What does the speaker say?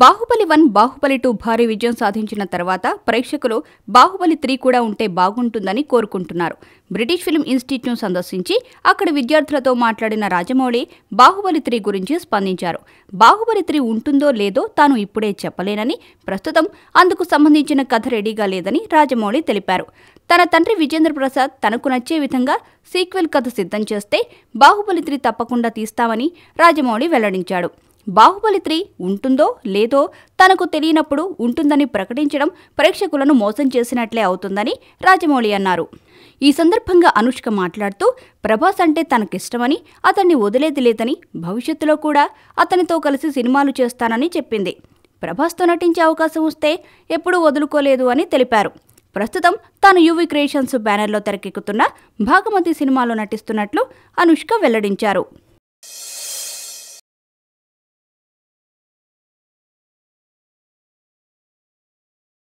బాహుబలి 1, బాహుబలి 2 భారీ విజయం సాధించిన తర్వాత ప్రేక్షకులు బాహుబలి 3 కూడా ఉంటే బాగుంటుందని కోరుకుంటున్నారు. బ్రిటిష్ ఫిల్మ్ ఇన్స్టిట్యూట్ను సందర్శించి అక్కడి విద్యార్థులతో మాట్లాడిన రాజమౌళి బాహుబలి 3 గురించి స్పందించారు. బాహుబలి 3 ఉంటుందో లేదో తాను ఇప్పుడే చెప్పలేనని, ప్రస్తుతం అందుకు సంబంధించిన కథ రెడీగా లేదని రాజమౌళి తెలిపారు. తన తండ్రి విజేంద్ర ప్రసాద్ తనకు నచ్చే విధంగా సీక్వెల్ కథ సిద్ధం చేస్తే బాహుబలి 3 తప్పకుండా తీస్తామని రాజమౌళి వెల్లడించాడు. బాహుబలి 3 ఉంటుందో లేదో తనకు తెలియనప్పుడు ఉంటుందని ప్రకటించడం ప్రేక్షకులను మోసం చేసినట్లే అవుతుందని రాజమౌళి అన్నారు. ఈ సందర్భంగా అనుష్క మాట్లాడుతూ ప్రభాస్ అంటే తనకిష్టమని, అతన్ని వదిలేది లేదని, భవిష్యత్తులో కూడా అతనితో కలిసి సినిమాలు చేస్తానని చెప్పింది. ప్రభాస్తో నటించే అవకాశం వస్తే ఎప్పుడూ వదులుకోలేదు అని తెలిపారు. ప్రస్తుతం తాను యువి క్రియేషన్స్ బ్యానర్లో తెరకెక్కుతున్న భాగమతి సినిమాలో నటిస్తున్నట్లు అనుష్క వెల్లడించారు.